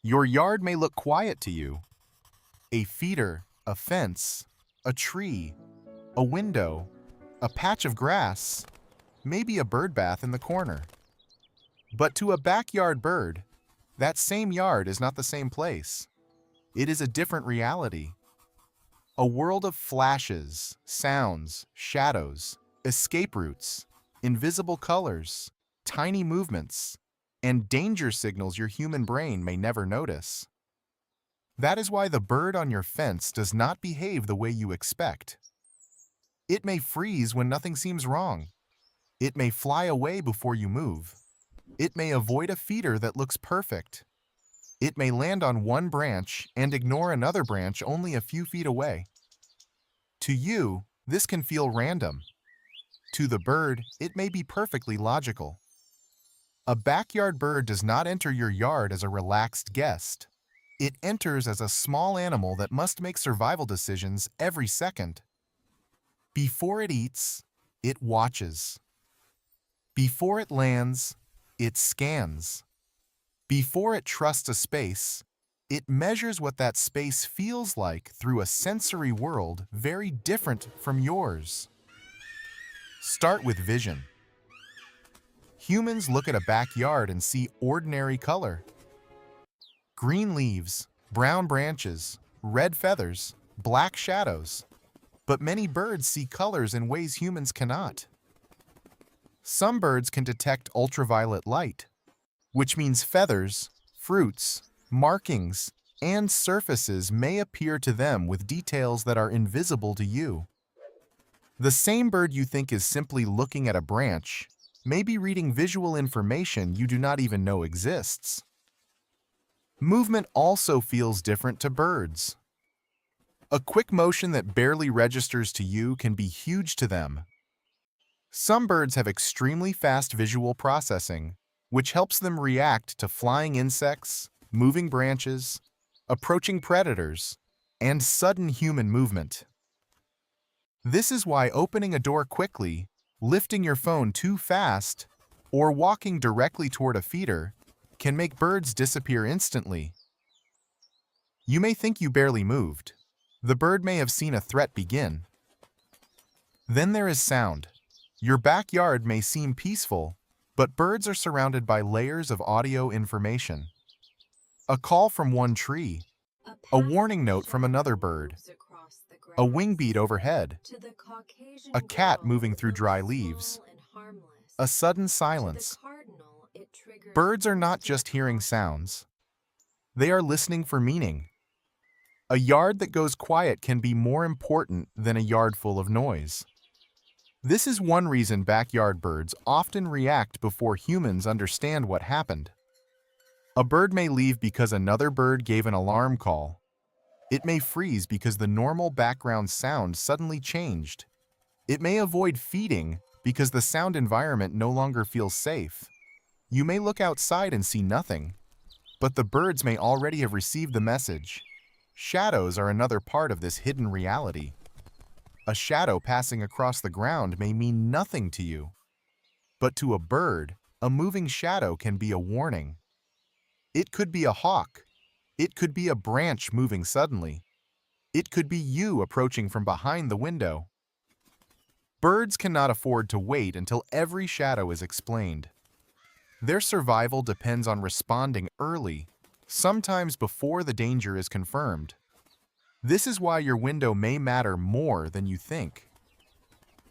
Your yard may look quiet to you. A feeder, a fence, a tree, a window, a patch of grass, maybe a bird bath in the corner. But to a backyard bird, that same yard is not the same place. It is a different reality. A world of flashes, sounds, shadows, escape routes, invisible colors, tiny movements, and danger signals your human brain may never notice. That is why the bird on your fence does not behave the way you expect. It may freeze when nothing seems wrong. It may fly away before you move. It may avoid a feeder that looks perfect. It may land on one branch and ignore another branch only a few feet away. To you, this can feel random. To the bird, it may be perfectly logical. A backyard bird does not enter your yard as a relaxed guest. It enters as a small animal that must make survival decisions every second. Before it eats, it watches. Before it lands, it scans. Before it trusts a space, it measures what that space feels like through a sensory world very different from yours. Start with vision. Humans look at a backyard and see ordinary color. Green leaves, brown branches, red feathers, black shadows. But many birds see colors in ways humans cannot. Some birds can detect ultraviolet light, which means feathers, fruits, markings, and surfaces may appear to them with details that are invisible to you. The same bird you think is simply looking at a branch may be reading visual information you do not even know exists. Movement also feels different to birds. A quick motion that barely registers to you can be huge to them. Some birds have extremely fast visual processing, which helps them react to flying insects, moving branches, approaching predators, and sudden human movement. This is why opening a door quickly, lifting your phone too fast, or walking directly toward a feeder can make birds disappear instantly. You may think you barely moved. The bird may have seen a threat begin. Then there is sound. Your backyard may seem peaceful, but birds are surrounded by layers of audio information. A call from one tree, a warning note from another bird, a wing beat overhead, a cat moving through dry leaves, a sudden silence. Birds are not just hearing sounds. They are listening for meaning. A yard that goes quiet can be more important than a yard full of noise. This is one reason backyard birds often react before humans understand what happened. A bird may leave because another bird gave an alarm call. It may freeze because the normal background sound suddenly changed. It may avoid feeding because the sound environment no longer feels safe. You may look outside and see nothing, but the birds may already have received the message. Shadows are another part of this hidden reality. A shadow passing across the ground may mean nothing to you. But to a bird, a moving shadow can be a warning. It could be a hawk. It could be a branch moving suddenly. It could be you approaching from behind the window. Birds cannot afford to wait until every shadow is explained. Their survival depends on responding early, sometimes before the danger is confirmed. This is why your window may matter more than you think.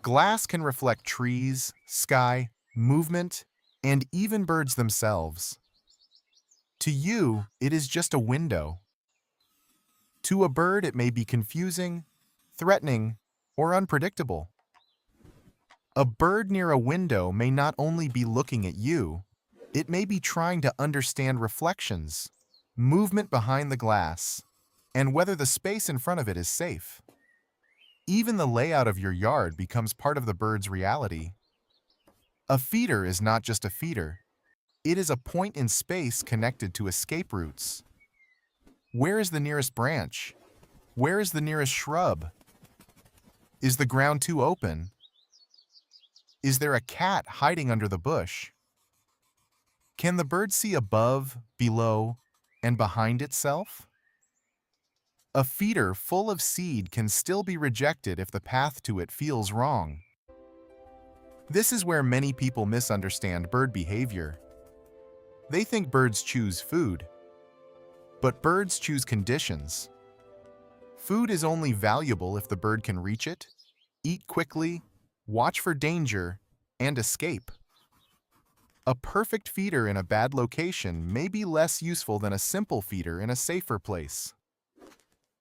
Glass can reflect trees, sky, movement, and even birds themselves. To you, it is just a window. To a bird, it may be confusing, threatening, or unpredictable. A bird near a window may not only be looking at you, it may be trying to understand reflections, movement behind the glass, and whether the space in front of it is safe. Even the layout of your yard becomes part of the bird's reality. A feeder is not just a feeder. It is a point in space connected to escape routes. Where is the nearest branch? Where is the nearest shrub? Is the ground too open? Is there a cat hiding under the bush? Can the bird see above, below, And behind itself? A feeder full of seed can still be rejected if the path to it feels wrong. This is where many people misunderstand bird behavior. They think birds choose food, but birds choose conditions. Food is only valuable if the bird can reach it, eat quickly, watch for danger, and escape. A perfect feeder in a bad location may be less useful than a simple feeder in a safer place.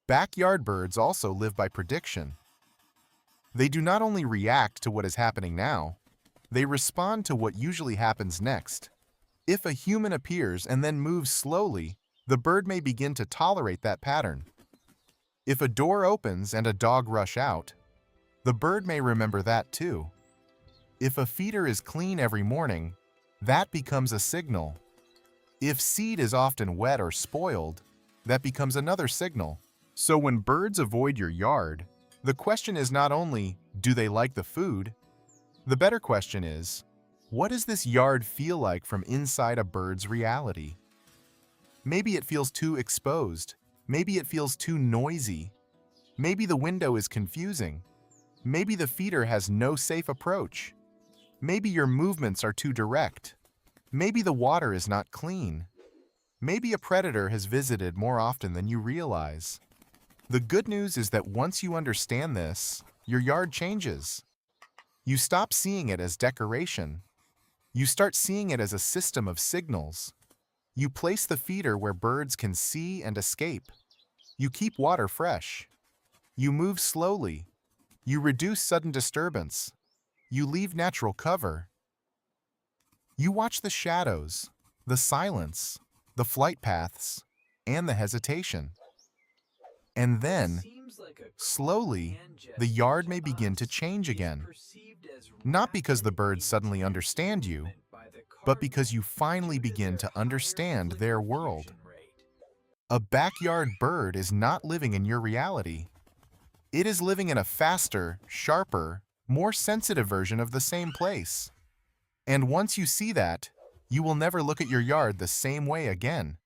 Backyard birds also live by prediction. They do not only react to what is happening now, they respond to what usually happens next. If a human appears and then moves slowly, the bird may begin to tolerate that pattern. If a door opens and a dog rush out, the bird may remember that too. If a feeder is clean every morning, that becomes a signal. If seed is often wet or spoiled, that becomes another signal. So when birds avoid your yard, the question is not only, do they like the food? The better question is, what does this yard feel like from inside a bird's reality? Maybe it feels too exposed. Maybe it feels too noisy. Maybe the window is confusing. Maybe the feeder has no safe approach. Maybe your movements are too direct. Maybe the water is not clean. Maybe a predator has visited more often than you realize. The good news is that once you understand this, your yard changes. You stop seeing it as decoration. You start seeing it as a system of signals. You place the feeder where birds can see and escape. You keep water fresh. You move slowly. You reduce sudden disturbance. You leave natural cover. You watch the shadows, the silence, the flight paths, and the hesitation. And then, slowly, the yard may begin to change again. Not because the birds suddenly understand you, but because you finally begin to understand their world. A backyard bird is not living in your reality. It is living in a faster, sharper, more sensitive version of the same place. And once you see that, you will never look at your yard the same way again.